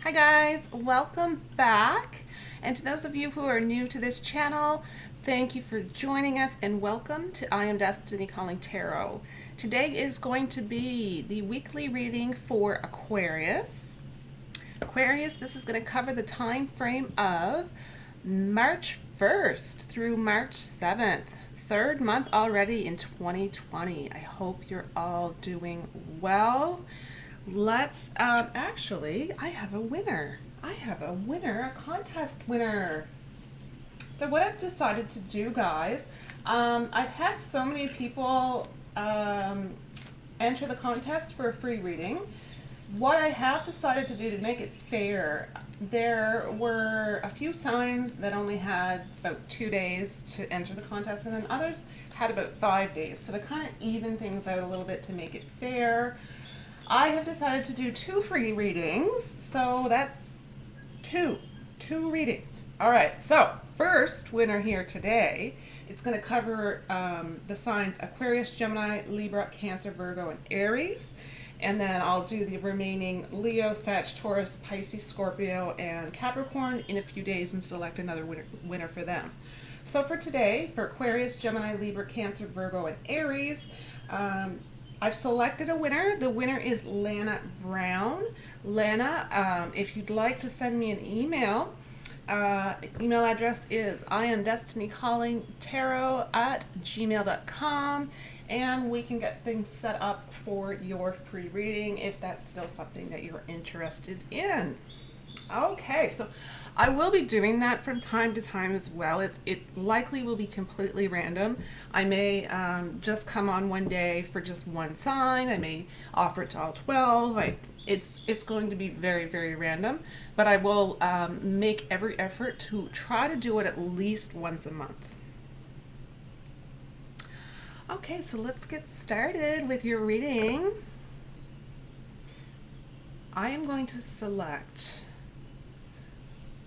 Hi guys, welcome back. And to those of you who are new to this channel, thank you for joining us and welcome to I Am Destiny Calling Tarot. Today is going to be the weekly reading for Aquarius. Aquarius, this is going to cover the time frame of March 1st through March 7th. Third month already in 2020. I hope you're all doing well. Let's actually, I have a winner. A contest winner. So what I've decided to do, guys, I've had so many people enter the contest for a free reading. What I have decided to do to make it fair, there were a few signs that only had about 2 days to enter the contest, and then others had about 5 days. So to kind of even things out a little bit to make it fair, I have decided to do 2 free readings, so that's two readings. All right, so first winner here today, it's going to cover the signs Aquarius, Gemini, Libra, Cancer, Virgo, and Aries. And then I'll do the remaining Leo, Sag, Taurus, Pisces, Scorpio, and Capricorn in a few days and select another winner for them. So for today, for Aquarius, Gemini, Libra, Cancer, Virgo, and Aries, I've selected a winner. The winner is Lana Brown. Lana, if you'd like to send me an email, email address is iamdestinycallingtarot@gmail.com, and we can get things set up for your free reading if that's still something that you're interested in. Okay, so I will be doing that from time to time as well. It likely will be completely random. I may just come on one day for just one sign. I may offer it to all 12. It's going to be very, very random, but I will make every effort to try to do it at least once a month. Okay, so let's get started with your reading. I am going to select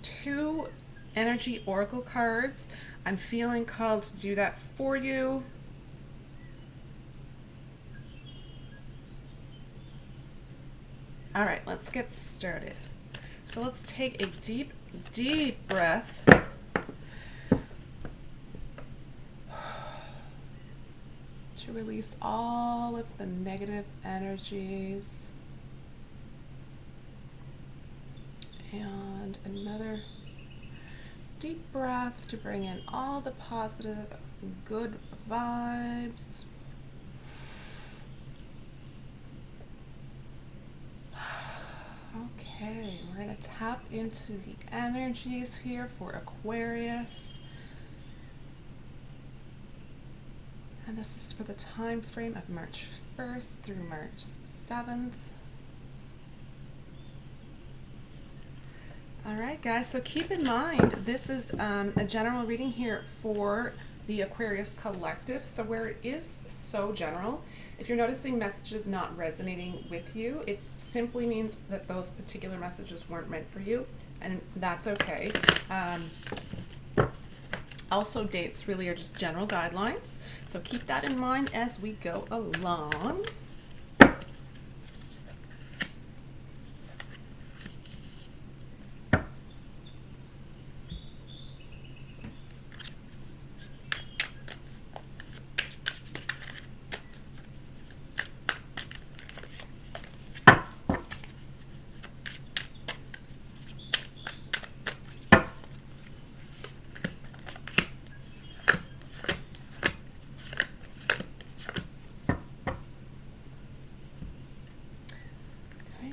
2 energy oracle cards. I'm feeling called to do that for you. All right, let's get started. So let's take a deep, deep breath. To release all of the negative energies. And another deep breath to bring in all the positive, good vibes. Okay, we're going to tap into the energies here for Aquarius. And this is for the time frame of March 1st through March 7th. All right, guys, so keep in mind, this is a general reading here for the Aquarius Collective. So where it is so general, if you're noticing messages not resonating with you, it simply means that those particular messages weren't meant for you, and that's okay. Also, dates really are just general guidelines, so keep that in mind as we go along.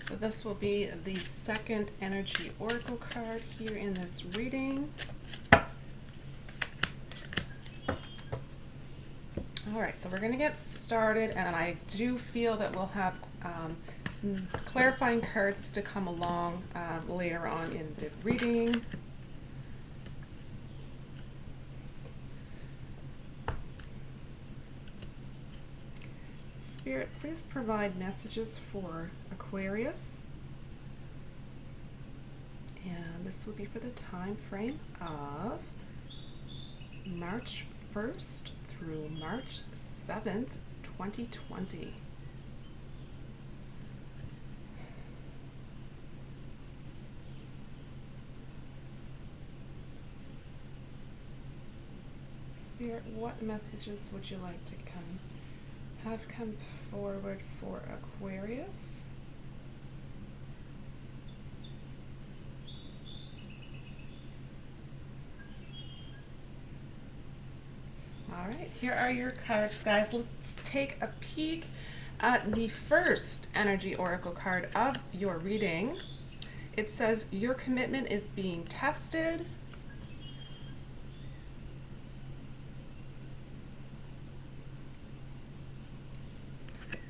So this will be the second energy oracle card here in this reading. All right, so we're going to get started, and I do feel that we'll have clarifying cards to come along later on in the reading. Spirit, please provide messages for Aquarius. And this will be for the time frame of March 1st through March 7th, 2020. Spirit, what messages would you like to have come forward for Aquarius? All right, here are your cards, guys. Let's take a peek at the first energy oracle card of your reading. It says your commitment is being tested.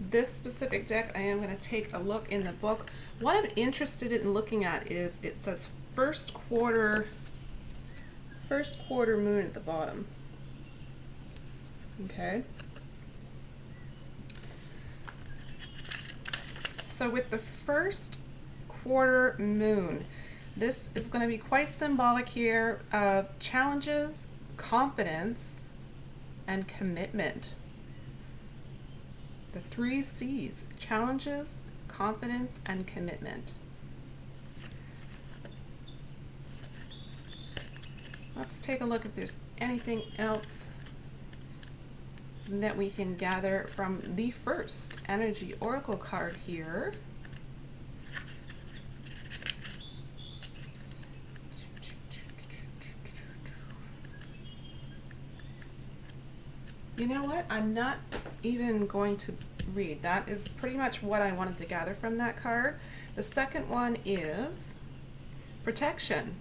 This specific deck, I am going to take a look in the book. What I'm interested in looking at is, it says first quarter moon at the bottom. Okay. So with the first quarter moon, this is going to be quite symbolic here of challenges, confidence, and commitment. The 3 C's: challenges, confidence, and commitment. Let's take a look if there's anything else that we can gather from the first energy oracle card here. You know what? I'm not even going to read. That is pretty much what I wanted to gather from that card. The second one is protection.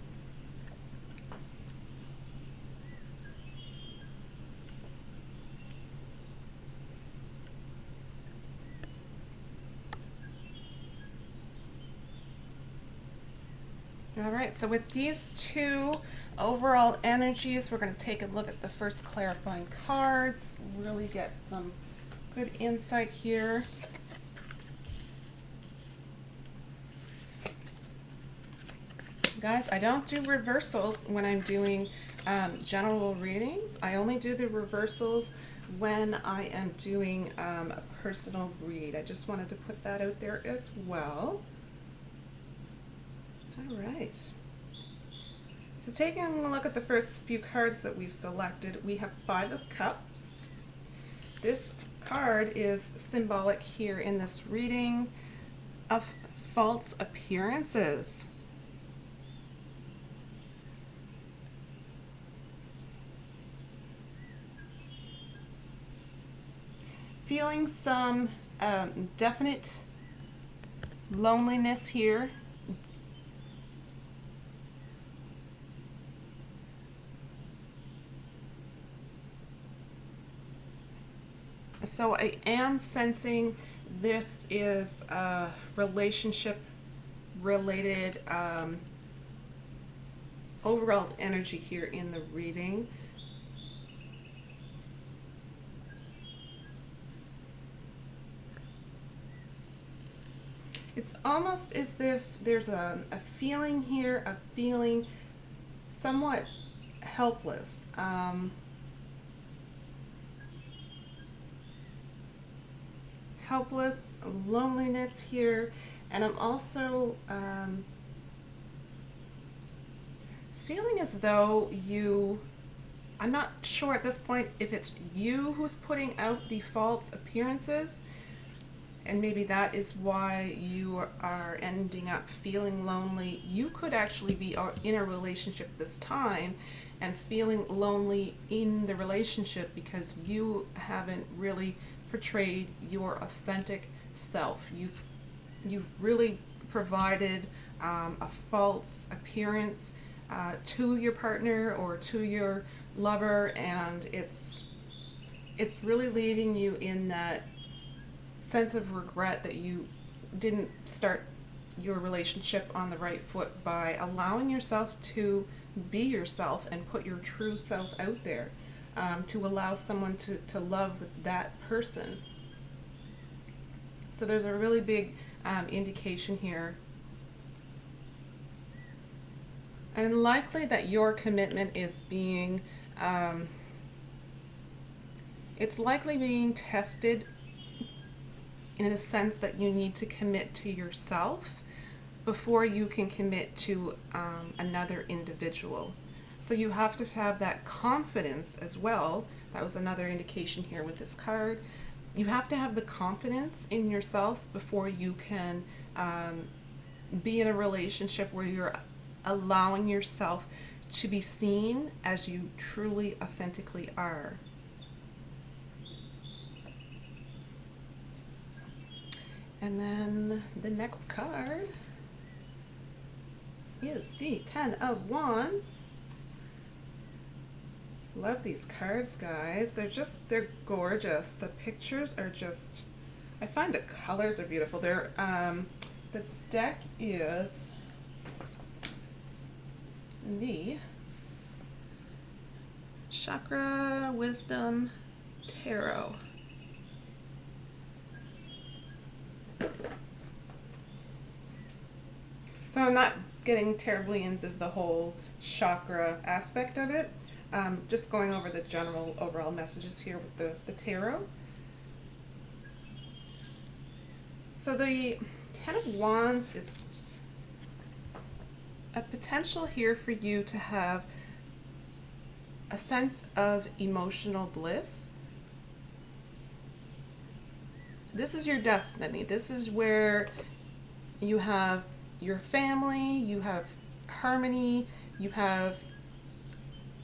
All right, so with these two overall energies, we're going to take a look at the first clarifying cards, really get some good insight here. Guys, I don't do reversals when I'm doing general readings. I only do the reversals when I am doing a personal read. I just wanted to put that out there as well. All right. So taking a look at the first few cards that we've selected, we have 5 of Cups. This card is symbolic here in this reading of false appearances. Feeling some definite loneliness here. So I am sensing this is a relationship related overall energy here in the reading. It's almost as if there's a feeling here, a feeling somewhat helpless. Helpless, loneliness here, and I'm also feeling as though I'm not sure at this point if it's you who's putting out the false appearances, and maybe that is why you are ending up feeling lonely. You could actually be in a relationship this time and feeling lonely in the relationship because you haven't really portrayed your authentic self. You've really provided a false appearance to your partner or to your lover, and it's really leaving you in that sense of regret that you didn't start your relationship on the right foot by allowing yourself to be yourself and put your true self out there. To allow someone to love that person. So there's a really big indication here. And likely that your commitment is being, it's likely being tested in a sense that you need to commit to yourself before you can commit to another individual. So you have to have that confidence as well. That was another indication here with this card. You have to have the confidence in yourself before you can be in a relationship where you're allowing yourself to be seen as you truly, authentically are. And then the next card is the Ten of Wands. Love these cards, guys. They're gorgeous. The pictures are just, I find the colors are beautiful. The deck is the Chakra Wisdom Tarot. So I'm not getting terribly into the whole chakra aspect of it. Just going over the general overall messages here with the tarot. So the Ten of Wands is a potential here for you to have a sense of emotional bliss. This is your destiny. This is where you have your family, you have harmony, you have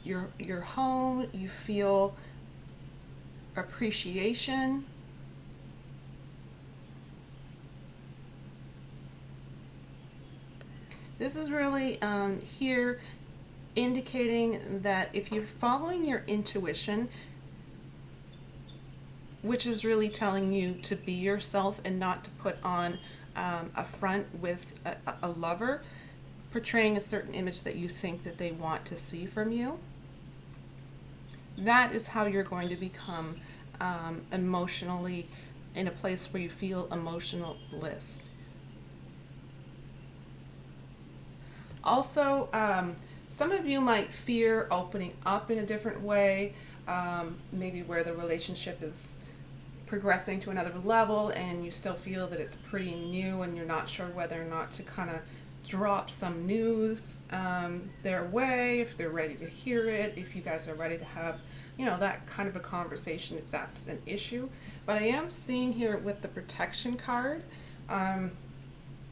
your home, you feel appreciation. This is really here indicating that if you're following your intuition, which is really telling you to be yourself and not to put on a front with a lover, portraying a certain image that you think that they want to see from you, that is how you're going to become emotionally in a place where you feel emotional bliss. Also, some of you might fear opening up in a different way, maybe where the relationship is progressing to another level and you still feel that it's pretty new and you're not sure whether or not to kind of drop some news their way, if they're ready to hear it, if you guys are ready to have, you know, that kind of a conversation, if that's an issue. But I am seeing here with the protection card,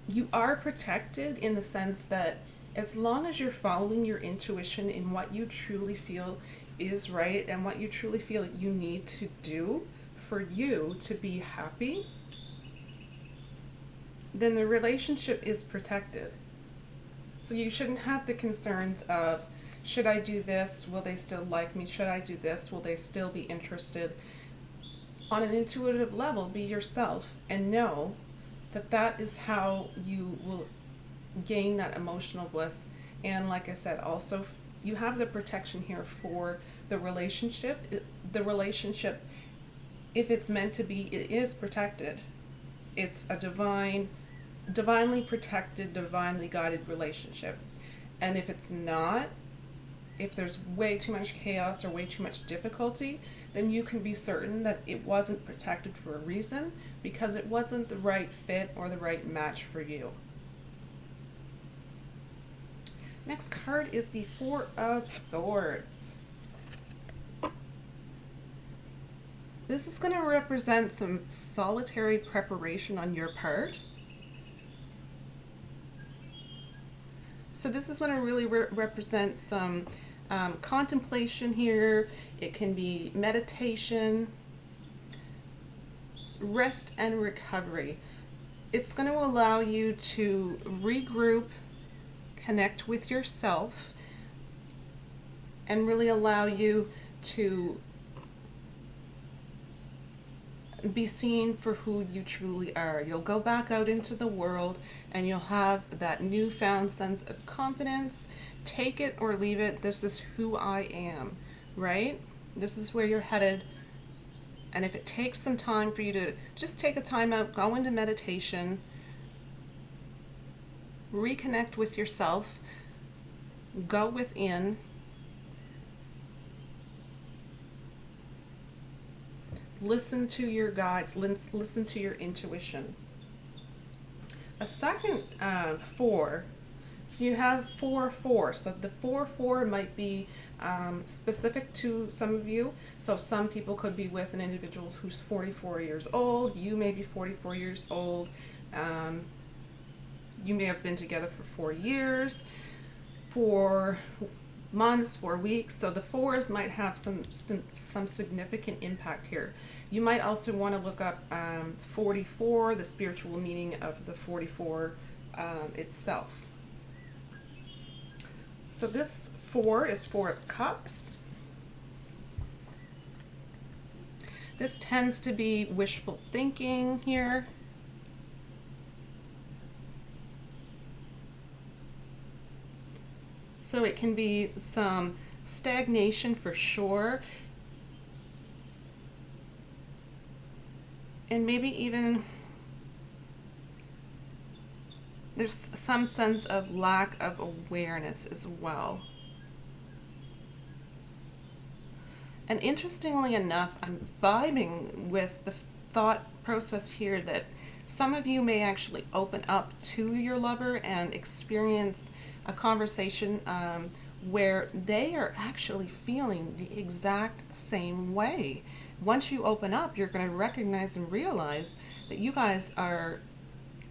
you are protected in the sense that as long as you're following your intuition in what you truly feel is right and what you truly feel you need to do for you to be happy, then the relationship is protected. So you shouldn't have the concerns of, should I do this? Will they still like me? Should I do this? Will they still be interested? On an intuitive level, be yourself and know that that is how you will gain that emotional bliss. And like I said, also you have the protection here for the relationship. The relationship, if it's meant to be, it is protected. It's a divinely protected, divinely guided relationship. And if it's not, if there's way too much chaos or way too much difficulty, then you can be certain that it wasn't protected for a reason, because it wasn't the right fit or the right match for you. Next card is the Four of Swords. This is going to represent some solitary preparation on your part. So this is going to really represent some contemplation here. It can be meditation, rest and recovery. It's going to allow you to regroup, connect with yourself, and really allow you to be seen for who you truly are. You'll go back out into the world and you'll have that newfound sense of confidence. Take it or leave it. This is who I am, right? This is where you're headed. And if it takes some time for you to just take a time out, go into meditation, reconnect with yourself, go within, listen to your guides, listen to your intuition. A second four So you have 4-4. So the 4-4 might be specific to some of you. So some people could be with an individual who's 44 years old. You may be 44 years old. You may have been together for 4 years, 4 months, 4 weeks. So the 4s might have some significant impact here. You might also want to look up 44, the spiritual meaning of the 44 itself. So this 4 is 4 of Cups. This tends to be wishful thinking here. So it can be some stagnation for sure. And maybe even there's some sense of lack of awareness as well. And interestingly enough, I'm vibing with the thought process here that some of you may actually open up to your lover and experience a conversation where they are actually feeling the exact same way. Once you open up, you're going to recognize and realize that you guys are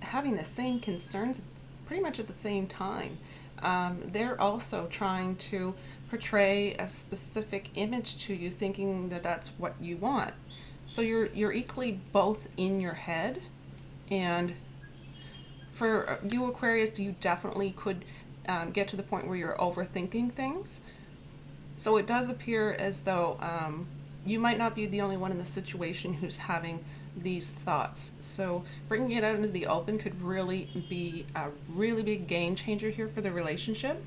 having the same concerns pretty much at the same time. They're also trying to portray a specific image to you, thinking that that's what you want. So you're equally both in your head. And for you Aquarius, you definitely could get to the point where you're overthinking things. So it does appear as though you might not be the only one in the situation who's having these thoughts. So bringing it out into the open could really be a really big game changer here for the relationship.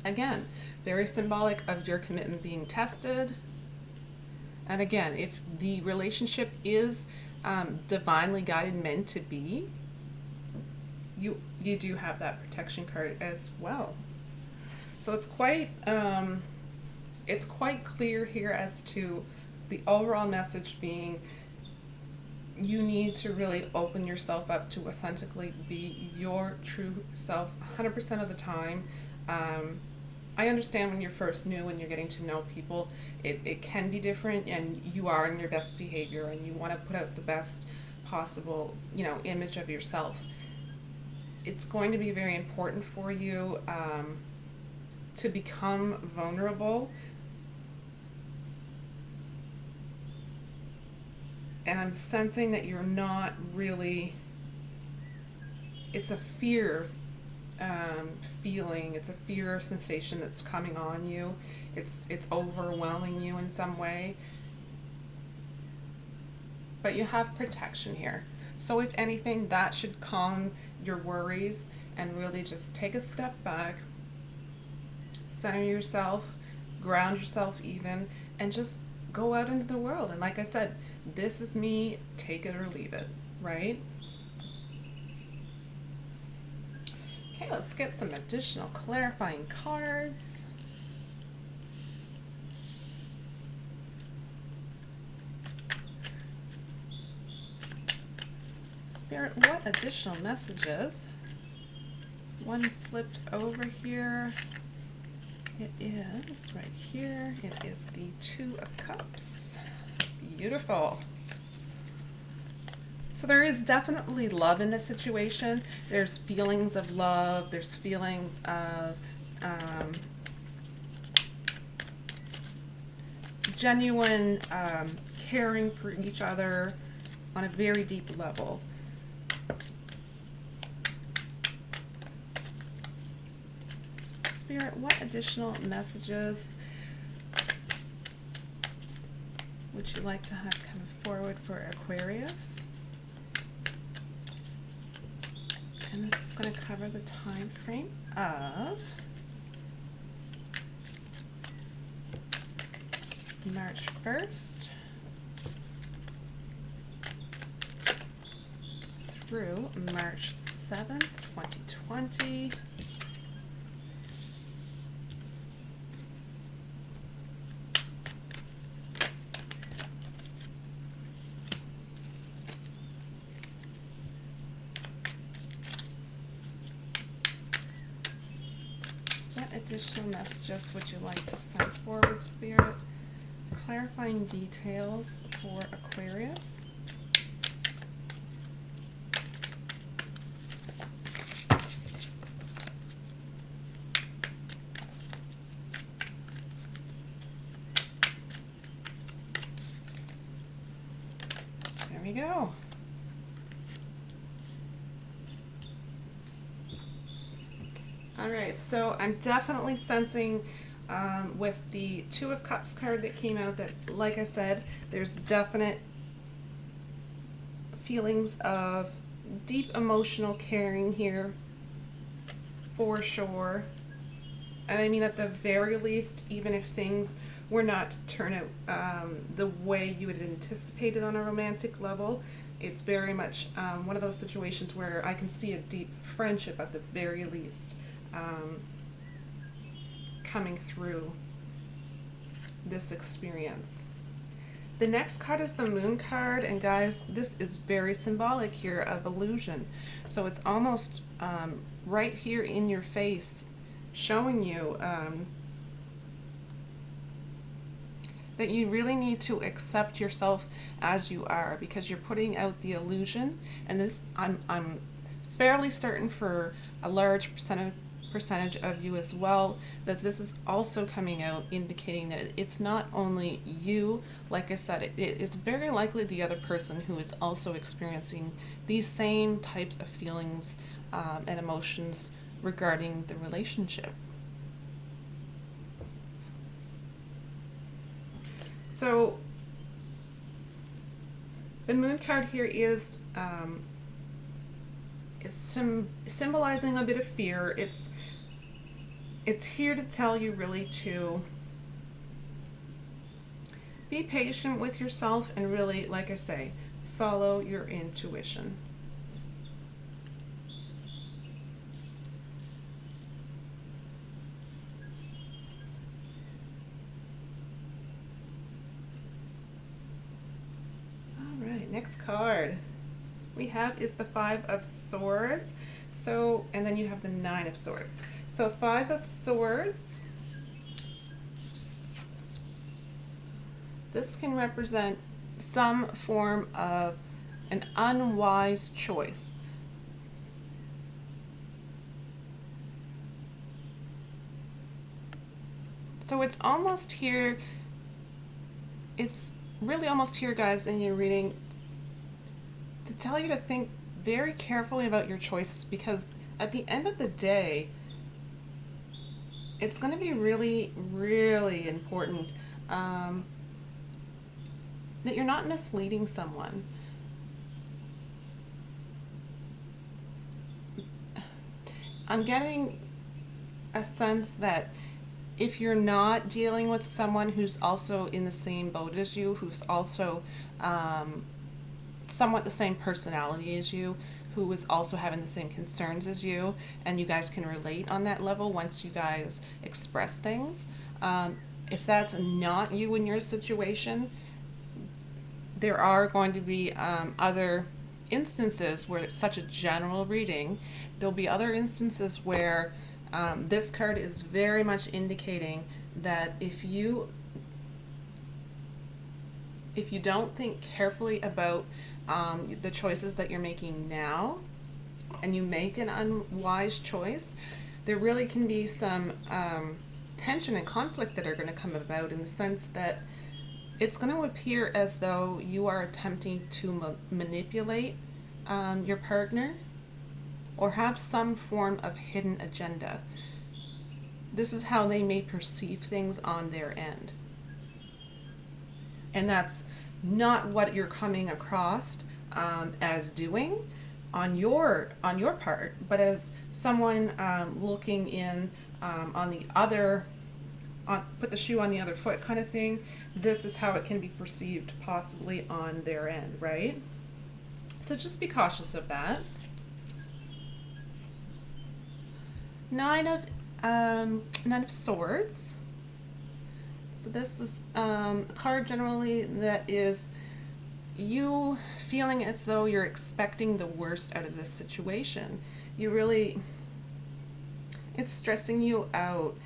Again, very symbolic of your commitment being tested. And again, if the relationship is divinely guided, meant to be, you do have that protection card as well. So it's quite clear here as to the overall message being you need to really open yourself up to authentically be your true self 100% of the time. I understand when you're first new and you're getting to know people, it can be different, and you are in your best behavior and you want to put out the best possible, image of yourself. It's going to be very important for you to become vulnerable. And I'm sensing that you're not really, it's a fear feeling, it's a fear sensation that's coming on you. It's overwhelming you in some way. But you have protection here. So if anything, that should calm your worries and really just take a step back, center yourself, ground yourself even, and just go out into the world. And like I said, this is me, take it or leave it, right? Okay, let's get some additional clarifying cards. Spirit, what additional messages? One flipped over here. It is right here. It is the Two of Cups. Beautiful. So there is definitely love in this situation. There's feelings of love. There's feelings of genuine caring for each other on a very deep level. Spirit, what additional messages would you like to have come forward for Aquarius? And this is going to cover the time frame of March 1st through March 7th, 2020. additional messages would you like to send forward, Spirit? Clarifying details for Aquarius. There we go. All right, so I'm definitely sensing with the Two of Cups card that came out that, like I said, there's definite feelings of deep emotional caring here for sure. And I mean, at the very least, even if things were not to turn out the way you had anticipated on a romantic level, it's very much one of those situations where I can see a deep friendship at the very least coming through this experience. The next card is the Moon card, and guys, this is very symbolic here of illusion. So it's almost right here in your face, showing you that you really need to accept yourself as you are, because you're putting out the illusion. And this, I'm fairly certain for a large percentage of you as well, that this is also coming out indicating that it's not only you. Like I said, it is very likely the other person who is also experiencing these same types of feelings and emotions regarding the relationship. So the Moon card here is it's symbolizing a bit of fear. It's here to tell you really to be patient with yourself and really, like I say, follow your intuition. All right, next card we have is the Five of Swords. So, and then you have the Nine of Swords. So Five of Swords, this can represent some form of an unwise choice. So it's almost here, it's really almost here, guys, in your reading, to tell you to think very carefully about your choices, because at the end of the day, it's going to be really, really important that you're not misleading someone. I'm getting a sense that if you're not dealing with someone who's also in the same boat as you, who's also somewhat the same personality as you, who is also having the same concerns as you, and you guys can relate on that level once you guys express things. If that's not you in your situation, there are going to be other instances where it's such a general reading. There'll be other instances where this card is very much indicating that if you don't think carefully about the choices that you're making now, and you make an unwise choice, there really can be some tension and conflict that are going to come about, in the sense that it's going to appear as though you are attempting to manipulate your partner or have some form of hidden agenda. This is how they may perceive things on their end. And that's not what you're coming across as doing on your part, but as someone looking in on the other, put the shoe on the other foot kind of thing. This is how it can be perceived possibly on their end, right? So just be cautious of that. Nine of Swords. So this is a card generally that is you feeling as though you're expecting the worst out of this situation. You really, It's stressing you out.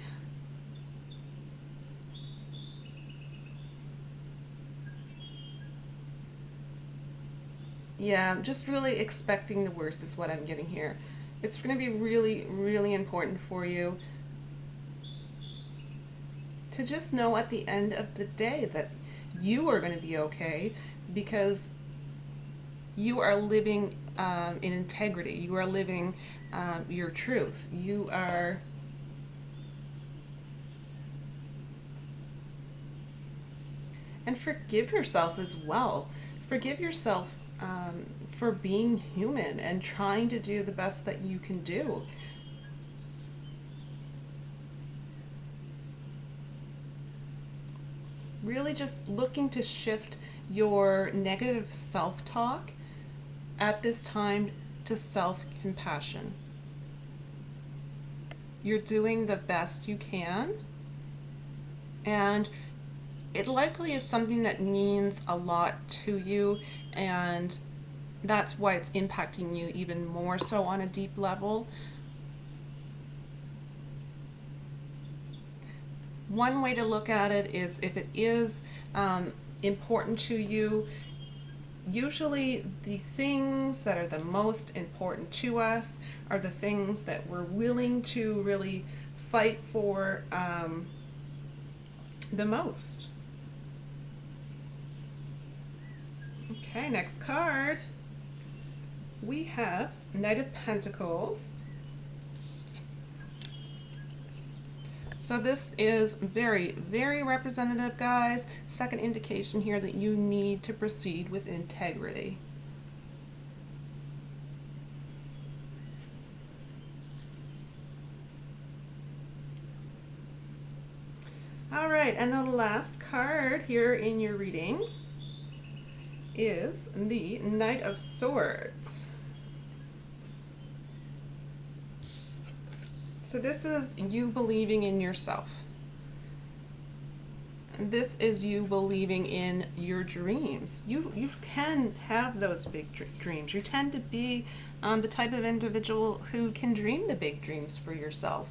Yeah, just really expecting the worst is what I'm getting here. It's going to be really, really important for you to just know at the end of the day that you are going to be okay because you are living in integrity. You are living your truth. You are. And forgive yourself as well. Forgive yourself for being human and trying to do the best that you can do. Really just looking to shift your negative self talk at this time to self compassion. You're doing the best you can, and it likely is something that means a lot to you, and that's why it's impacting you even more so on a deep level. One way to look at it is if it is important to you, usually the things that are the most important to us are the things that we're willing to really fight for the most. Okay, next card. We have Knight of Pentacles. So this is very, very representative, guys. Second indication here that you need to proceed with integrity. All right, and the last card here in your reading is the Knight of Swords. So this is you believing in yourself. This is you believing in your dreams. You can have those big dreams. You tend to be the type of individual who can dream the big dreams for yourself.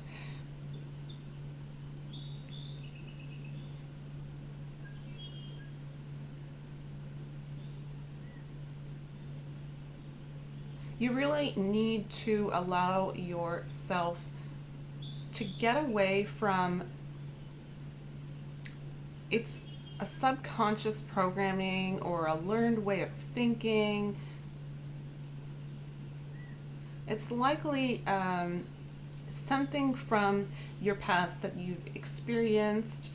You really need to allow yourself to get away from it's a subconscious programming or a learned way of thinking. It's likely something from your past that you've experienced,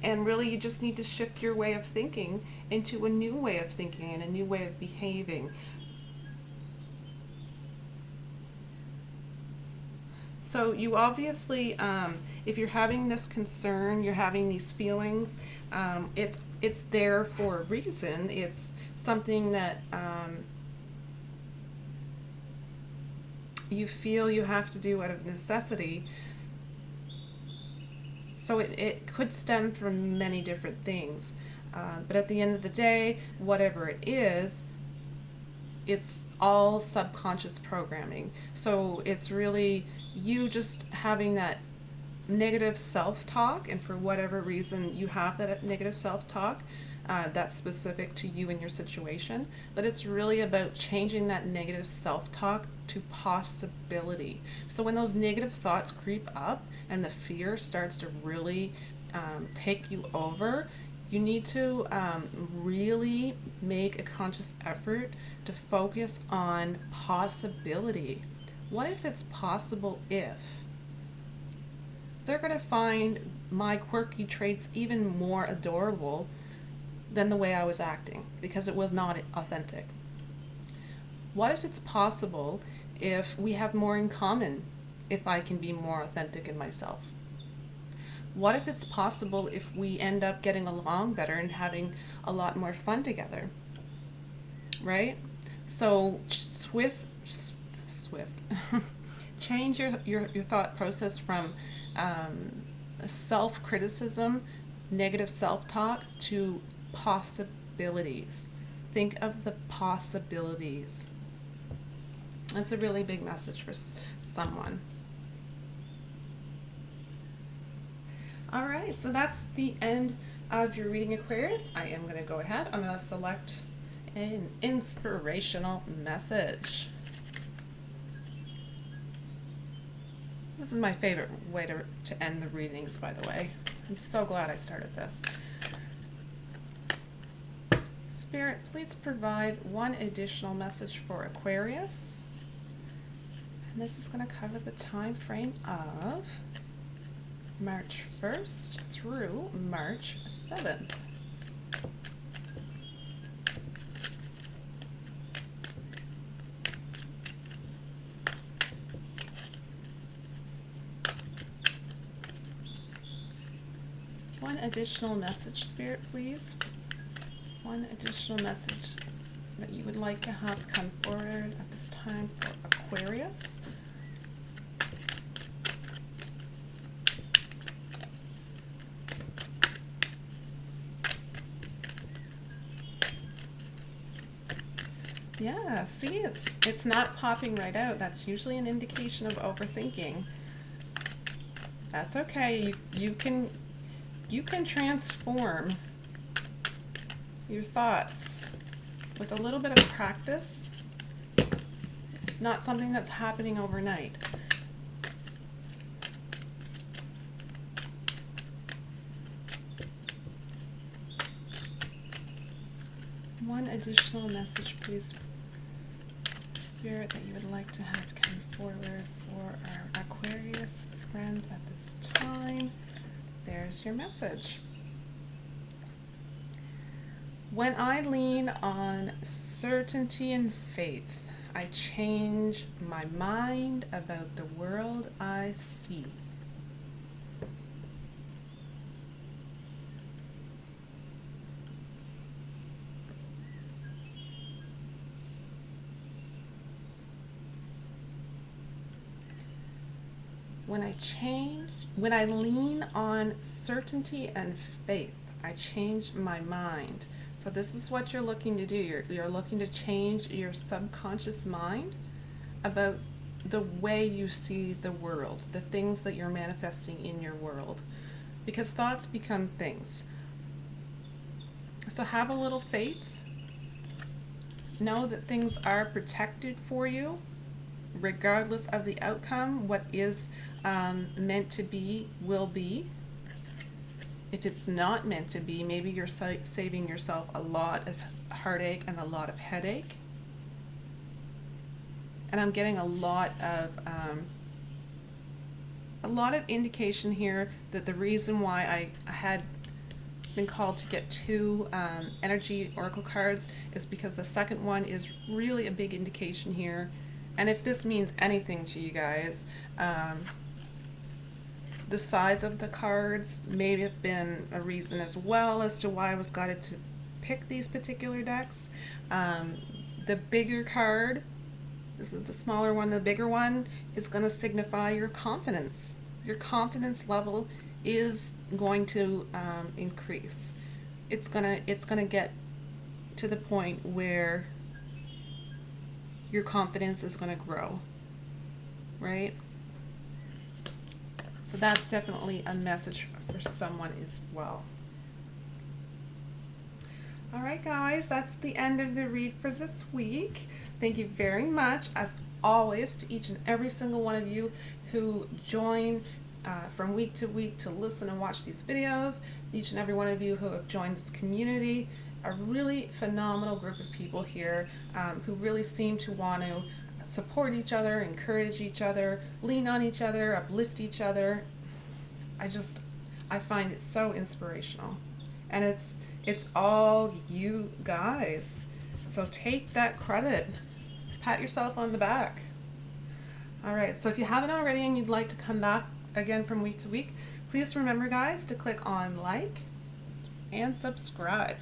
and really you just need to shift your way of thinking into a new way of thinking and a new way of behaving. So you obviously, if you're having this concern, you're having these feelings, it's there for a reason. It's something that you feel you have to do out of necessity. So it could stem from many different things. But at the end of the day, whatever it is, it's all subconscious programming. So it's really you just having that negative self-talk, and for whatever reason you have that negative self-talk, that's specific to you and your situation, but it's really about changing that negative self-talk to possibility. So when those negative thoughts creep up and the fear starts to really take you over, you need to really make a conscious effort to focus on possibility. What if it's possible if they're going to find my quirky traits even more adorable than the way I was acting because it was not authentic? What if it's possible if we have more in common, if I can be more authentic in myself? What if it's possible if we end up getting along better and having a lot more fun together? Right? So swift change your thought process from self-criticism, negative self-talk, to possibilities. Think of the possibilities. It's a really big message for someone. All right, so that's the end of your reading, Aquarius. I am going to go ahead. I'm going to select an inspirational message. This is my favorite way to end the readings, by the way. I'm so glad I started this. Spirit, please provide one additional message for Aquarius. And this is going to cover the time frame of March 1st through March 7th. One additional message, Spirit, please. One additional message that you would like to have come forward at this time for Aquarius. Yeah, see, it's not popping right out. That's usually an indication of overthinking. That's okay. You can transform your thoughts with a little bit of practice. It's not something that's happening overnight. One additional message, please, Spirit, that you would like to have come forward for our Aquarius friends at this time. There's your message. When I lean on certainty and faith, I change my mind about the world I see. When I lean on certainty and faith, I change my mind. So this is what you're looking to do. You're looking to change your subconscious mind about the way you see the world, the things that you're manifesting in your world, because thoughts become things. So have a little faith. Know that things are protected for you, regardless of the outcome. What is meant to be will be. If it's not meant to be, maybe you're saving yourself a lot of heartache and a lot of headache. And I'm getting a lot of indication here that the reason why I had been called to get two energy oracle cards is because the second one is really a big indication here. And if this means anything to you guys, the size of the cards may have been a reason as well as to why I was guided to pick these particular decks. The bigger card, this is the smaller one, the bigger one is going to signify your confidence. Your confidence level is going to increase. It's gonna get to the point where your confidence is going to grow, right? So that's definitely a message for someone as well. All right, guys, that's the end of the read for this week. Thank you very much, as always, to each and every single one of you who join from week to listen and watch these videos. Each and every one of you who have joined this community. A really phenomenal group of people here who really seem to want to support each other, encourage each other, lean on each other, uplift each other. I find it so inspirational. And it's all you guys. So take that credit. Pat yourself on the back. All right, so if you haven't already and you'd like to come back again from week to week, please remember, guys, to click on like and subscribe.